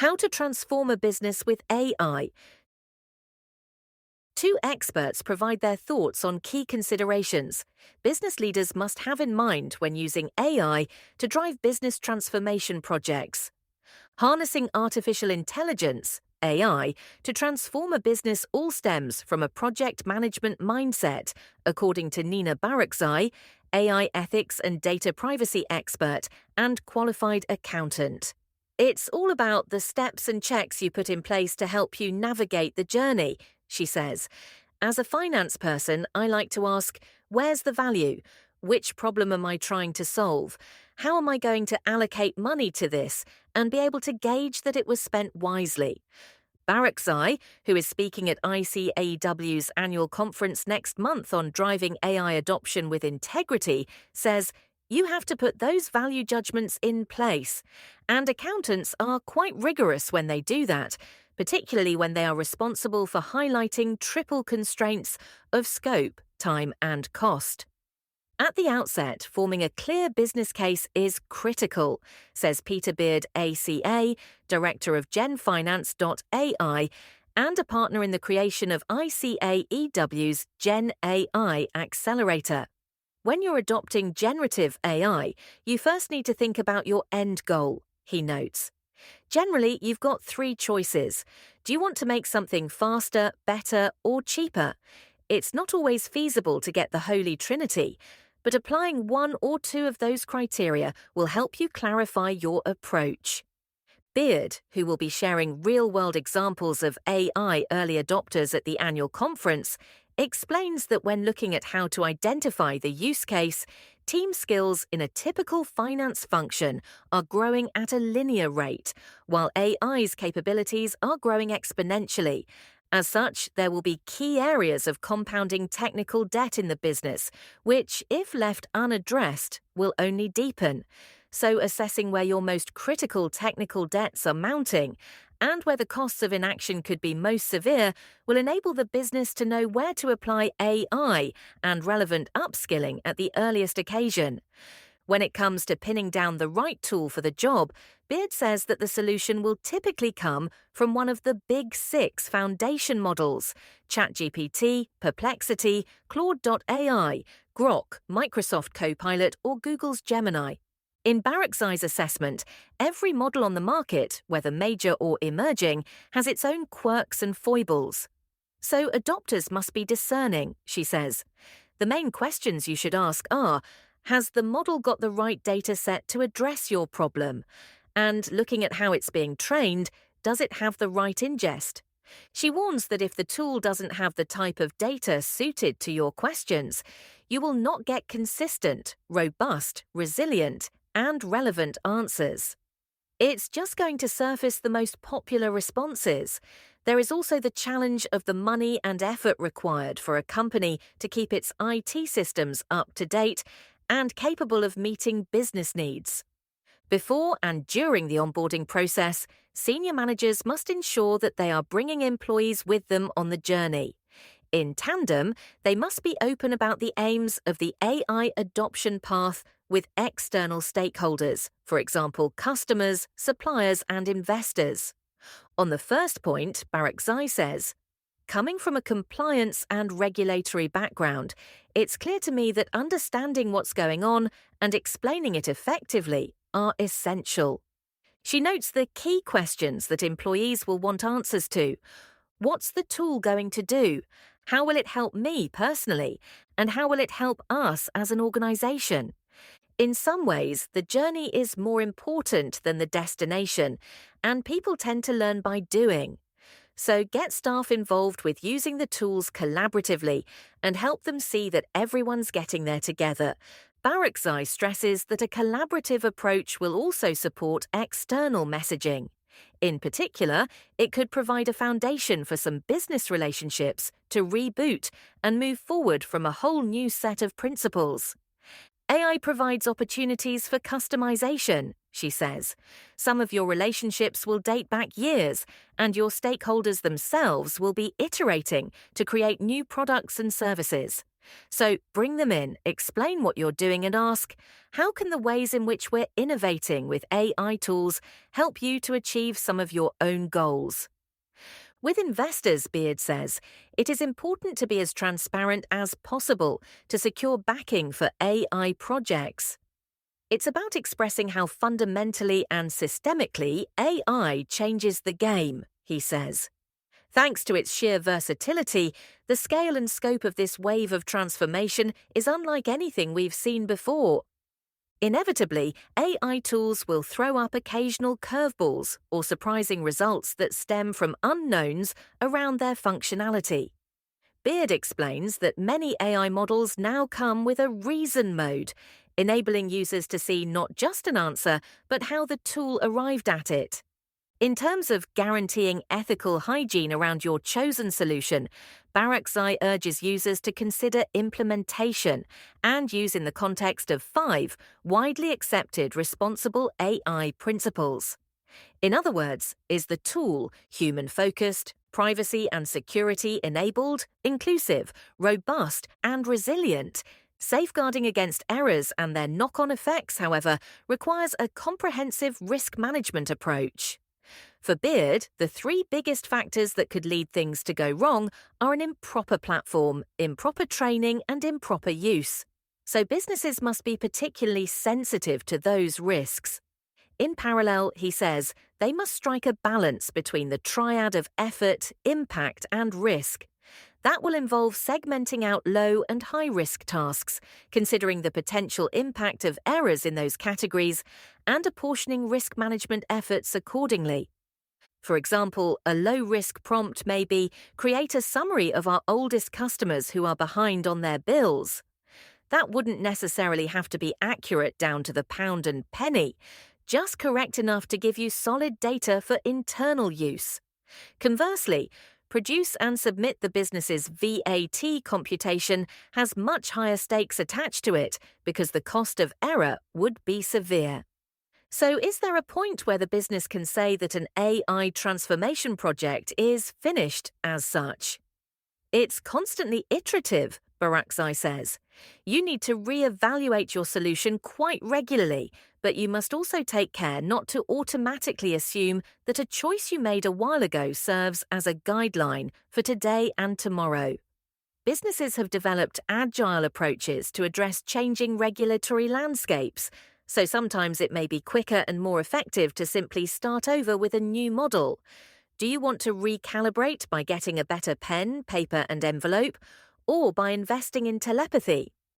How to transform a business with AI. Two experts provide their thoughts on key considerations business leaders must have in mind when using AI to drive business transformation projects. Harnessing artificial intelligence, AI, to transform a business all stems from a project management mindset, according to Nina Barakzai, AI ethics and data privacy expert and qualified accountant. It's all about the steps and checks you put in place to help you navigate the journey, she says. As a finance person, I like to ask, where's the value? Which problem am I trying to solve? How am I going to allocate money to this and be able to gauge that it was spent wisely? Barakzai, who is speaking at ICAEW's annual conference next month on driving AI adoption with integrity, says, you have to put those value judgments in place. And accountants are quite rigorous when they do that, particularly when they are responsible for highlighting triple constraints of scope, time, and cost. At the outset, forming a clear business case is critical, says Peter Beard ACA, director of GenFinance.AI, and a partner in the creation of ICAEW's GenAI accelerator. When you're adopting generative AI, you first need to think about your end goal, he notes. Generally, you've got three choices. Do you want to make something faster, better, or cheaper? It's not always feasible to get the Holy Trinity, but applying one or two of those criteria will help you clarify your approach. Beard, who will be sharing real-world examples of AI early adopters at the annual conference, explains that when looking at how to identify the use case, team skills in a typical finance function are growing at a linear rate, while AI's capabilities are growing exponentially. As such, there will be key areas of compounding technical debt in the business, which, if left unaddressed, will only deepen. So assessing where your most critical technical debts are mounting and where the costs of inaction could be most severe will enable the business to know where to apply AI and relevant upskilling at the earliest occasion. When it comes to pinning down the right tool for the job, Beard says that the solution will typically come from one of the big 6 foundation models: ChatGPT, Perplexity, Claude.ai, Grok, Microsoft Copilot, or Google's Gemini. In Barakzai's assessment, every model on the market, whether major or emerging, has its own quirks and foibles. So adopters must be discerning, she says. The main questions you should ask are, has the model got the right data set to address your problem? And looking at how it's being trained, does it have the right ingest? She warns that if the tool doesn't have the type of data suited to your questions, you will not get consistent, robust, resilient, and relevant answers. It's just going to surface the most popular responses. There is also the challenge of the money and effort required for a company to keep its IT systems up to date and capable of meeting business needs. Before and during the onboarding process, senior managers must ensure that they are bringing employees with them on the journey. In tandem, they must be open about the aims of the AI adoption path with external stakeholders, for example, customers, suppliers, and investors. On the first point, Barakzai says, coming from a compliance and regulatory background, it's clear to me that understanding what's going on and explaining it effectively are essential. She notes the key questions that employees will want answers to. What's the tool going to do? How will it help me personally? And how will it help us as an organization? In some ways, the journey is more important than the destination, and people tend to learn by doing. So get staff involved with using the tools collaboratively and help them see that everyone's getting there together. Barakzai stresses that a collaborative approach will also support external messaging. In particular, it could provide a foundation for some business relationships to reboot and move forward from a whole new set of principles. AI provides opportunities for customization, she says. Some of your relationships will date back years, and your stakeholders themselves will be iterating to create new products and services. So bring them in, explain what you're doing, and ask, how can the ways in which we're innovating with AI tools help you to achieve some of your own goals? With investors, Beard says, it is important to be as transparent as possible to secure backing for AI projects. It's about expressing how fundamentally and systemically AI changes the game, he says. Thanks to its sheer versatility, the scale and scope of this wave of transformation is unlike anything we've seen before. Inevitably, AI tools will throw up occasional curveballs or surprising results that stem from unknowns around their functionality. Beard explains that many AI models now come with a reason mode, enabling users to see not just an answer, but how the tool arrived at it. In terms of guaranteeing ethical hygiene around your chosen solution, Barakzai urges users to consider implementation and use in the context of 5 widely accepted responsible AI principles. In other words, is the tool human-focused, privacy and security enabled, inclusive, robust, and resilient? Safeguarding against errors and their knock-on effects, however, requires a comprehensive risk management approach. For Beard, the 3 biggest factors that could lead things to go wrong are an improper platform, improper training, and improper use. So businesses must be particularly sensitive to those risks. In parallel, he says, they must strike a balance between the triad of effort, impact, and risk. That will involve segmenting out low and high-risk tasks, considering the potential impact of errors in those categories, and apportioning risk management efforts accordingly. For example, a low-risk prompt may be, create a summary of our oldest customers who are behind on their bills. That wouldn't necessarily have to be accurate down to the pound and penny, just correct enough to give you solid data for internal use. Conversely, produce and submit the business's VAT computation has much higher stakes attached to it because the cost of error would be severe. So is there a point where the business can say that an AI transformation project is finished as such? It's constantly iterative, Barakzai says. You need to re-evaluate your solution quite regularly, but you must also take care not to automatically assume that a choice you made a while ago serves as a guideline for today and tomorrow. Businesses have developed agile approaches to address changing regulatory landscapes, so sometimes it may be quicker and more effective to simply start over with a new model. Do you want to recalibrate by getting a better pen, paper, and envelope, or by investing in telepathy?